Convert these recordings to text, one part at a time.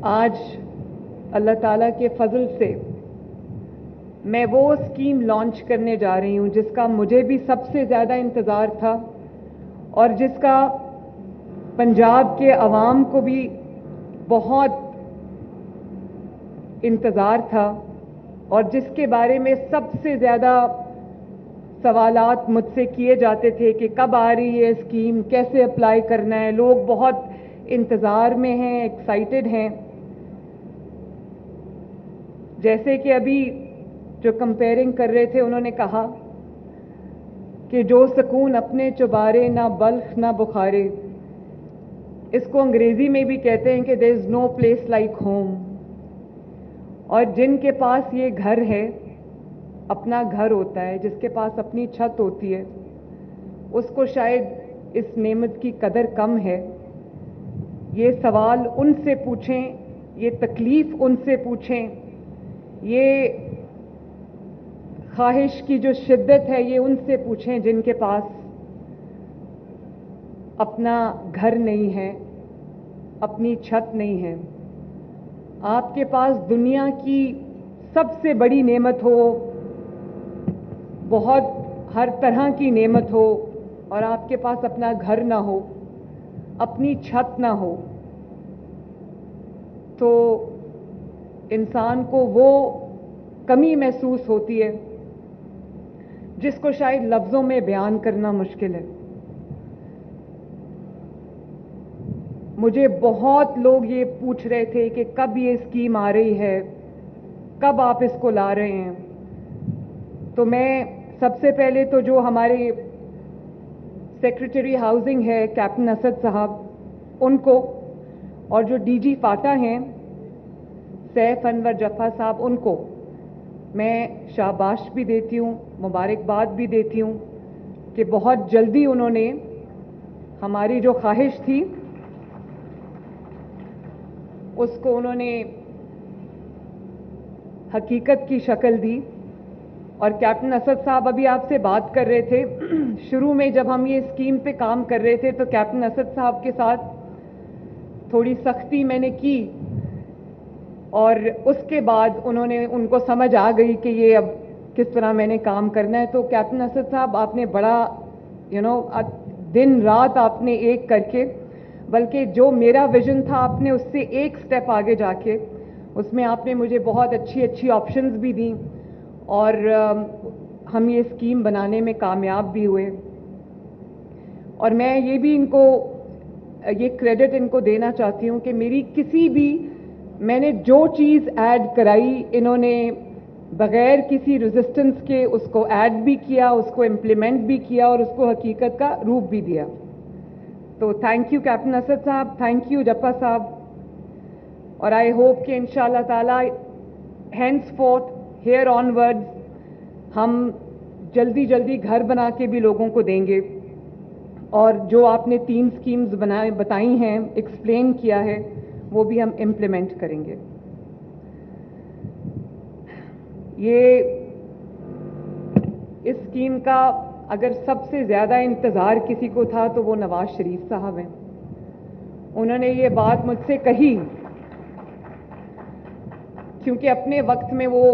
آج اللہ تعالیٰ کے فضل سے میں وہ اسکیم لانچ کرنے جا رہی ہوں جس کا مجھے بھی سب سے زیادہ انتظار تھا اور جس کا پنجاب کے عوام کو بھی بہت انتظار تھا اور جس کے بارے میں سب سے زیادہ سوالات مجھ سے کیے جاتے تھے کہ کب آ رہی ہے اسکیم، کیسے اپلائی کرنا ہے. لوگ بہت انتظار میں ہیں، ایکسائٹڈ ہیں. جیسے کہ ابھی جو کمپیئرنگ کر رہے تھے انہوں نے کہا کہ جو سکون اپنے چبارے نہ بلخ نہ بخارے، اس کو انگریزی میں بھی کہتے ہیں کہ دیر از نو پلیس لائک ہوم. اور جن کے پاس یہ گھر ہے، اپنا گھر ہوتا ہے، جس کے پاس اپنی چھت ہوتی ہے، اس کو شاید اس نعمت کی قدر کم ہے. یہ سوال ان سے پوچھیں، یہ تکلیف ان سے پوچھیں، یہ خواہش کی جو شدت ہے یہ ان سے پوچھیں جن کے پاس اپنا گھر نہیں ہے، اپنی چھت نہیں ہے. آپ کے پاس دنیا کی سب سے بڑی نعمت ہو، بہت ہر طرح کی نعمت ہو، اور آپ کے پاس اپنا گھر نہ ہو، اپنی چھت نہ ہو، تو انسان کو وہ کمی محسوس ہوتی ہے جس کو شاید لفظوں میں بیان کرنا مشکل ہے. مجھے بہت لوگ یہ پوچھ رہے تھے کہ کب یہ اسکیم آ رہی ہے، کب آپ اس کو لا رہے ہیں. تو میں سب سے پہلے تو جو ہمارے سیکریٹری ہاؤسنگ ہے کیپٹن اسد صاحب، ان کو، اور جو ڈی جی فاٹا ہیں سیف انور جفا صاحب، ان کو میں شاباش بھی دیتی ہوں، مبارکباد بھی دیتی ہوں کہ بہت جلدی انہوں نے ہماری جو خواہش تھی اس کو انہوں نے حقیقت کی شکل دی. اور کیپٹن اسد صاحب ابھی آپ سے بات کر رہے تھے، شروع میں جب ہم یہ اسکیم پہ کام کر رہے تھے تو کیپٹن اسد صاحب کے ساتھ تھوڑی سختی میں نے کی، اور اس کے بعد ان کو سمجھ آ گئی کہ یہ اب کس طرح میں نے کام کرنا ہے. تو کیپٹن اسد صاحب، آپ نے بڑا دن رات آپ نے ایک کر کے، بلکہ جو میرا ویژن تھا آپ نے اس سے ایک سٹیپ آگے جا کے اس میں آپ نے مجھے بہت اچھی آپشنز بھی دیں، اور ہم یہ اسکیم بنانے میں کامیاب بھی ہوئے. اور میں یہ بھی ان کو یہ کریڈٹ ان کو دینا چاہتی ہوں کہ میری میں نے جو چیز ایڈ کرائی، انہوں نے بغیر کسی ریزسٹنس کے اس کو ایڈ بھی کیا، اس کو امپلیمنٹ بھی کیا، اور اس کو حقیقت کا روپ بھی دیا. تو تھینک یو کیپٹن اسد صاحب، تھینک یو جپا صاحب. اور آئی ہوپ کہ انشاءاللہ تعالی ہینس فورتھ ہیئر آن ورڈ ہم جلدی گھر بنا کے بھی لوگوں کو دیں گے، اور جو آپ نے 3 اسکیمز بتائی ہیں، ایکسپلین کیا ہے، وہ بھی ہم امپلیمنٹ کریں گے. یہ اس اسکیم کا اگر سب سے زیادہ انتظار کسی کو تھا تو وہ نواز شریف صاحب ہیں. انہوں نے یہ بات مجھ سے کہی کیونکہ اپنے وقت میں وہ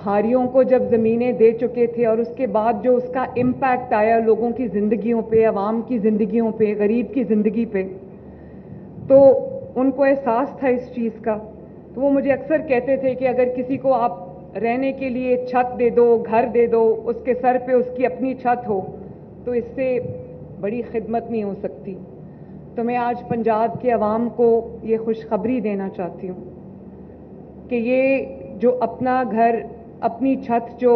ہاریوں کو جب زمینیں دے چکے تھے، اور اس کے بعد جو اس کا امپیکٹ آیا لوگوں کی زندگیوں پہ، عوام کی زندگیوں پہ، غریب کی زندگی پہ، تو ان کو احساس تھا اس چیز کا. تو وہ مجھے اکثر کہتے تھے کہ اگر کسی کو آپ رہنے کے لیے چھت دے دو، گھر دے دو، اس کے سر پہ اس کی اپنی چھت ہو، تو اس سے بڑی خدمت نہیں ہو سکتی. تو میں آج پنجاب کے عوام کو یہ خوشخبری دینا چاہتی ہوں کہ یہ جو اپنا گھر اپنی چھت جو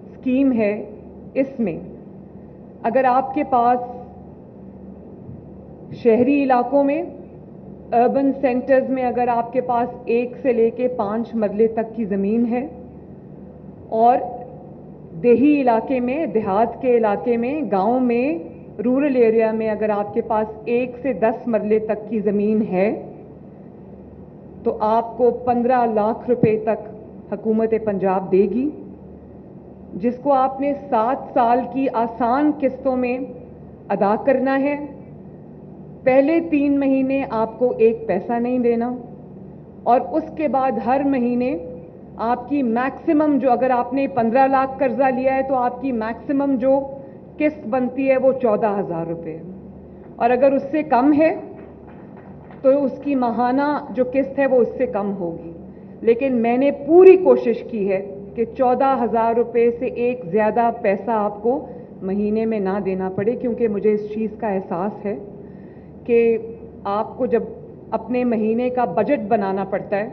اسکیم ہے، اس میں اگر آپ کے پاس شہری علاقوں میں، اربن سینٹرز میں اگر آپ کے پاس 1 سے لے کے 5 مرلے تک کی زمین ہے، اور دیہی علاقے میں، دیہات کے علاقے میں، گاؤں میں، رورل ایریا میں اگر آپ کے پاس 1 سے 10 مرلے تک کی زمین ہے، تو آپ کو 15 لاکھ روپے تک حکومت پنجاب دے گی، جس کو آپ نے 7 سال کی آسان قسطوں میں ادا کرنا ہے. پہلے 3 مہینے آپ کو 1 پیسہ نہیں دینا، اور اس کے بعد ہر مہینے آپ کی میکسیمم جو, اگر آپ نے 15 لاکھ قرضہ لیا ہے تو آپ کی میکسیمم جو قسط بنتی ہے وہ 14,000 روپے ہے, اور اگر اس سے کم ہے تو اس کی ماہانہ جو قسط ہے وہ اس سے کم ہوگی. لیکن میں نے پوری کوشش کی ہے کہ 14,000 روپے سے ایک زیادہ پیسہ آپ کو مہینے میں نہ دینا پڑے, کیونکہ مجھے اس چیز کا احساس ہے کہ آپ کو جب اپنے مہینے کا بجٹ بنانا پڑتا ہے,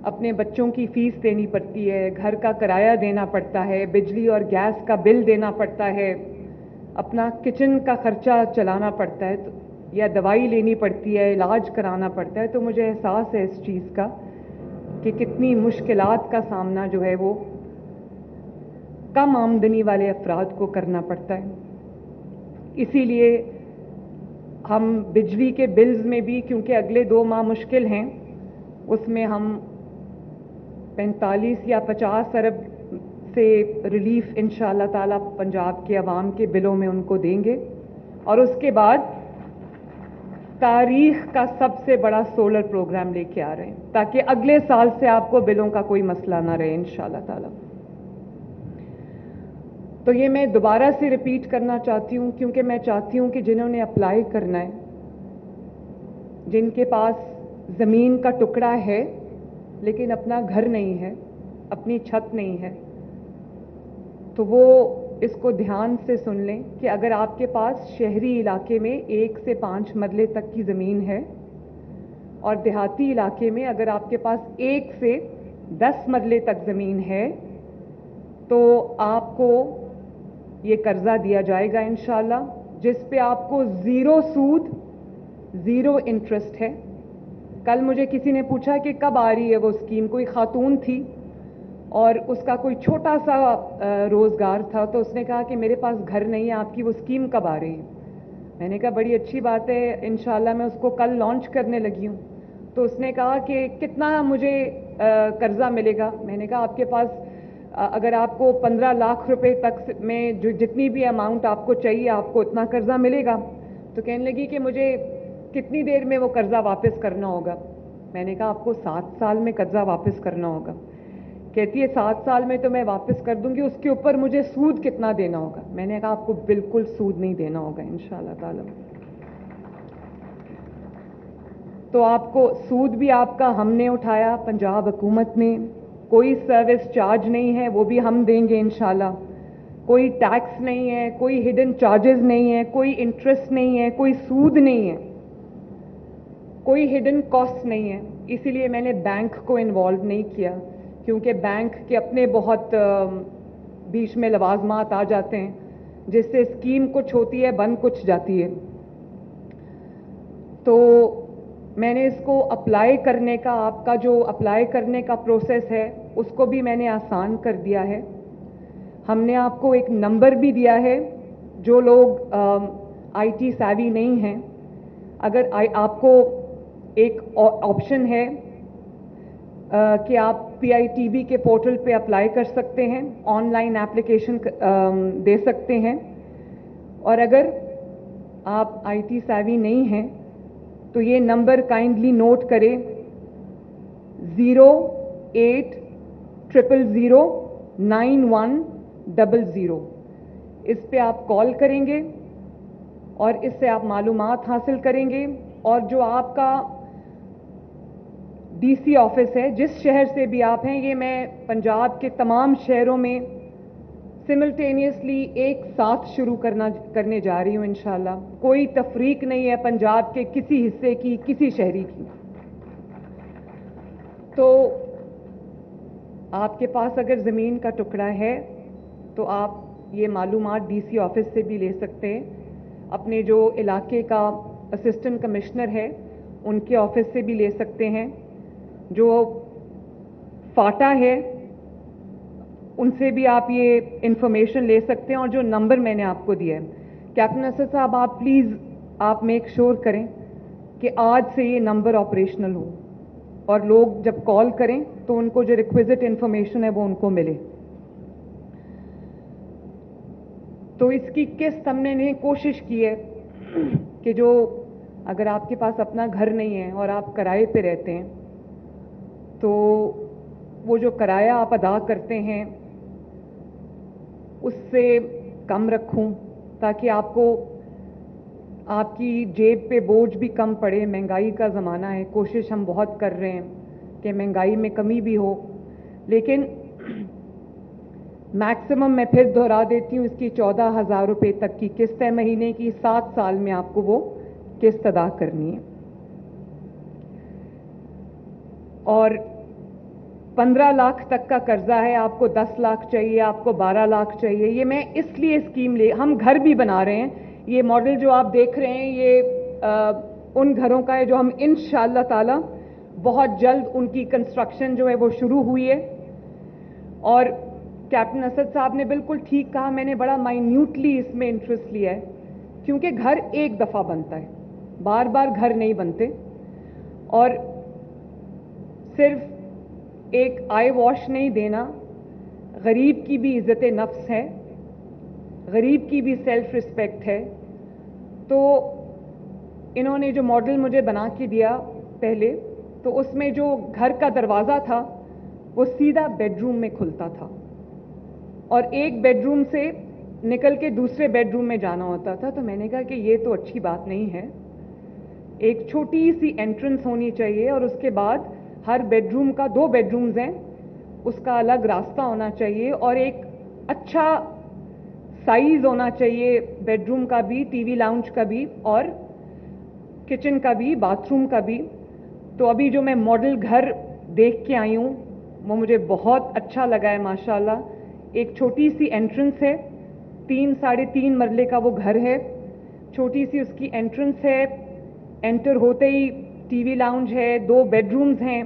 اپنے بچوں کی فیس دینی پڑتی ہے, گھر کا کرایہ دینا پڑتا ہے, بجلی اور گیس کا بل دینا پڑتا ہے, اپنا کچن کا خرچہ چلانا پڑتا ہے, یا دوائی لینی پڑتی ہے, علاج کرانا پڑتا ہے, تو مجھے احساس ہے اس چیز کا کہ کتنی مشکلات کا سامنا جو ہے وہ کم آمدنی والے افراد کو کرنا پڑتا ہے. اسی لیے ہم بجلی کے بلز میں بھی, کیونکہ اگلے 2 ماہ مشکل ہیں, اس میں ہم 45 یا 50 ارب سے ریلیف انشاءاللہ تعالی پنجاب کے عوام کے بلوں میں ان کو دیں گے, اور اس کے بعد تاریخ کا سب سے بڑا سولر پروگرام لے کے آ رہے ہیں, تاکہ اگلے سال سے آپ کو بلوں کا کوئی مسئلہ نہ رہے انشاءاللہ تعالی. تو یہ میں دوبارہ سے ریپیٹ کرنا چاہتی ہوں, کیونکہ میں چاہتی ہوں کہ جنہوں نے اپلائی کرنا ہے, جن کے پاس زمین کا ٹکڑا ہے لیکن اپنا گھر نہیں ہے, اپنی چھت نہیں ہے, تو وہ اس کو دھیان سے سن لیں کہ اگر آپ کے پاس شہری علاقے میں 1 سے 5 مرلے تک کی زمین ہے, اور دیہاتی علاقے میں اگر آپ کے پاس 1 سے 10 مرلے تک زمین ہے, تو آپ کو یہ قرضہ دیا جائے گا انشاءاللہ, جس پہ آپ کو 0 سود 0 انٹرسٹ ہے. کل مجھے کسی نے پوچھا کہ کب آ رہی ہے وہ اسکیم, کوئی خاتون تھی اور اس کا کوئی چھوٹا سا روزگار تھا, تو اس نے کہا کہ میرے پاس گھر نہیں ہے, آپ کی وہ اسکیم کب آ رہی ہے؟ میں نے کہا بڑی اچھی بات ہے, انشاءاللہ میں اس کو کل لانچ کرنے لگی ہوں. تو اس نے کہا کہ کتنا مجھے قرضہ ملے گا؟ میں نے کہا آپ کے پاس اگر آپ کو 15 لاکھ روپے تک میں جو جتنی بھی اماؤنٹ آپ کو چاہیے آپ کو اتنا قرضہ ملے گا. تو کہنے لگی کہ مجھے کتنی دیر میں وہ قرضہ واپس کرنا ہوگا؟ میں نے کہا آپ کو 7 سال میں قرضہ واپس کرنا ہوگا. کہتی ہے 7 سال میں تو میں واپس کر دوں گی, اس کے اوپر مجھے سود کتنا دینا ہوگا؟ میں نے کہا آپ کو بالکل سود نہیں دینا ہوگا انشاءاللہ تعالی. تو آپ کو سود بھی آپ کا ہم نے اٹھایا, پنجاب حکومت نے, کوئی سروس چارج نہیں ہے, وہ بھی ہم دیں گے انشاءاللہ, کوئی ٹیکس نہیں ہے, کوئی ہڈن چارجز نہیں ہے, کوئی انٹرسٹ نہیں ہے, کوئی سود نہیں ہے, کوئی ہڈن کاسٹ نہیں ہے. اسی لیے میں نے بینک کو انوالو نہیں کیا, کیونکہ بینک کے اپنے بہت بیچ میں لوازمات آ جاتے ہیں, جس سے اسکیم کچھ ہوتی ہے بند کچھ جاتی ہے. تو میں نے اس کو اپلائی کرنے کا, آپ کا جو اپلائی کرنے کا پروسیس ہے اس کو بھی میں نے آسان کر دیا ہے. ہم نے آپ کو ایک نمبر بھی دیا ہے, جو لوگ آئی ٹی سیوی نہیں ہیں, اگر آپ کو ایک آپشن ہے کہ آپ پی آئی ٹی بی کے پورٹل پہ اپلائی کر سکتے ہیں, آن لائن ایپلیکیشن دے سکتے ہیں, اور اگر آپ آئی ٹی سیوی نہیں ہیں تو یہ نمبر کائنڈلی نوٹ کرے, 080009100. اس پہ آپ کال کریں گے اور اس سے آپ معلومات حاصل کریں گے, اور جو آپ کا ڈی سی آفس ہے, جس شہر سے بھی آپ ہیں, یہ میں پنجاب کے تمام شہروں میں سملٹینیسلی ایک ساتھ شروع کرنے جا رہی ہوں انشاءاللہ. کوئی تفریق نہیں ہے پنجاب کے کسی حصے کی, کسی شہری کی. تو آپ کے پاس اگر زمین کا ٹکڑا ہے تو آپ یہ معلومات ڈی سی آفس سے بھی لے سکتے ہیں, اپنے جو علاقے کا اسسٹنٹ کمشنر ہے ان کے آفس سے بھی لے سکتے ہیں, جو فاٹا ہے ان سے بھی آپ یہ انفارمیشن لے سکتے ہیں. اور جو نمبر میں نے آپ کو دیا ہے, کیپٹن اسد صاحب آپ پلیز آپ میک شور کریں کہ آج سے یہ نمبر آپریشنل ہو, اور لوگ جب کال کریں تو ان کو جو ریکویزٹ انفارمیشن ہے وہ ان کو ملے. تو اس کی قسط ہم نے کوشش کی ہے کہ جو اگر آپ کے پاس اپنا گھر نہیں ہے اور آپ کرائے پہ رہتے ہیں تو وہ جو کرایہ آپ ادا کرتے ہیں اس سے کم رکھوں تاکہ آپ کو آپ کی جیب پہ بوجھ بھی کم پڑے. مہنگائی کا زمانہ ہے, کوشش ہم بہت کر رہے ہیں کہ مہنگائی میں کمی بھی ہو, لیکن میکسیمم میں پھر دہرا دیتی ہوں اس کی 14,000 روپے تک کی قسط ہے مہینے کی. 7 سال میں آپ کو وہ قسط ادا کرنی ہے. اور 15 لاکھ تک کا قرضہ ہے, آپ کو 10 لاکھ چاہیے, آپ کو 12 لاکھ چاہیے. یہ میں اس لیے اسکیم ہم گھر بھی بنا رہے ہیں. یہ ماڈل جو آپ دیکھ رہے ہیں یہ ان گھروں کا ہے جو ہم انشاءاللہ تعالی بہت جلد ان کی کنسٹرکشن جو ہے وہ شروع ہوئی ہے. اور کیپٹن اسد صاحب نے بالکل ٹھیک کہا, میں نے بڑا مائنیوٹلی اس میں انٹرسٹ لیا ہے کیونکہ گھر ایک دفعہ بنتا ہے, بار بار گھر نہیں بنتے. اور صرف ایک آئی واش نہیں دینا, غریب کی بھی عزت نفس ہے, غریب کی بھی سیلف رسپیکٹ ہے. تو انہوں نے جو ماڈل مجھے بنا کے دیا پہلے, تو اس میں جو گھر کا دروازہ تھا وہ سیدھا بیڈ روم میں کھلتا تھا اور ایک بیڈ روم سے نکل کے دوسرے بیڈ روم میں جانا ہوتا تھا. تو میں نے کہا کہ یہ تو اچھی بات نہیں ہے, ایک چھوٹی سی انٹرنس ہونی چاہیے اور اس کے بعد ہر بیڈ روم کا 2 بیڈ رومز ہیں, اس کا الگ راستہ ہونا چاہیے اور ایک اچھا سائز ہونا چاہیے بیڈ روم کا بھی, ٹی وی لاؤنج کا بھی اور کچن کا بھی, باتھ روم کا بھی. تو ابھی جو میں ماڈل گھر دیکھ کے آئی ہوں وہ مجھے بہت اچھا لگا ہے ماشاءاللہ. ایک چھوٹی سی انٹرنس ہے, 3-3.5 مرلے کا وہ گھر ہے, چھوٹی سی اس کی انٹرنس ہے, انٹر ہوتے ہی ٹی وی لاؤنج ہے, 2 بیڈ رومز ہیں,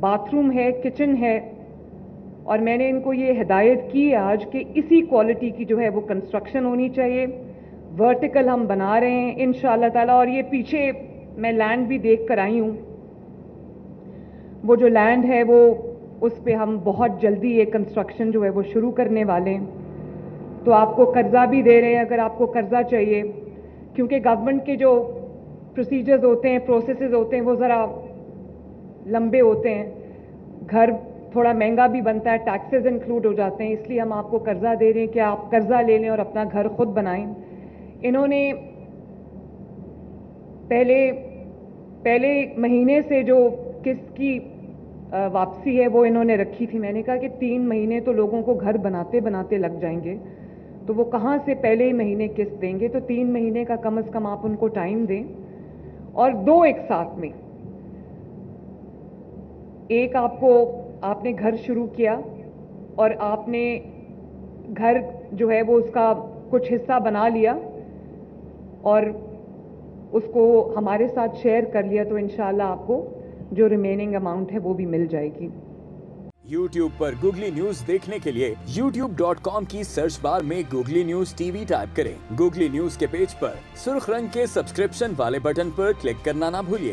باتھ روم ہے, کچن ہے. اور میں نے ان کو یہ ہدایت کی آج کہ اسی کوالٹی کی جو ہے وہ کنسٹرکشن ہونی چاہیے. ورٹیکل ہم بنا رہے ہیں انشاءاللہ تعالیٰ. اور یہ پیچھے میں لینڈ بھی دیکھ کر آئی ہوں, وہ جو لینڈ ہے وہ اس پہ ہم بہت جلدی یہ کنسٹرکشن جو ہے وہ شروع کرنے والے ہیں. تو آپ کو قرضہ بھی دے رہے ہیں اگر آپ کو قرضہ چاہیے, کیونکہ گورنمنٹ کے جو پروسیجرز ہوتے ہیں, پروسیسز ہوتے ہیں, وہ ذرا لمبے ہوتے ہیں. گھر تھوڑا مہنگا بھی بنتا ہے, ٹیکسز انکلوڈ ہو جاتے ہیں, اس لیے ہم آپ کو قرضہ دے رہے ہیں کہ آپ قرضہ لے لیں اور اپنا گھر خود بنائیں. انہوں نے پہلے مہینے سے جو قسط کی واپسی ہے وہ انہوں نے رکھی تھی. میں نے کہا کہ 3 مہینے تو لوگوں کو گھر بناتے بناتے لگ جائیں گے, تو وہ کہاں سے پہلے ہی مہینے قسط دیں گے. تو 3 مہینے کا کم از کم آپ ان کو ٹائم دیں, اور 2 ایک ساتھ میں. ایک آپ نے گھر شروع کیا اور آپ نے گھر جو ہے وہ اس کا کچھ حصہ بنا لیا اور اس کو ہمارے ساتھ شیئر کر لیا, تو انشاءاللہ آپ کو جو ریمیننگ اماؤنٹ ہے وہ بھی مل جائے گی. YouTube پر گوگلی نیوز دیکھنے کے لیے youtube.com کی سرچ بار میں googly news T V type کریں. گوگلی نیوز کے پیج پر سرخ رنگ کے سبسکرپشن والے بٹن پر کلک کرنا نہ بھولیے.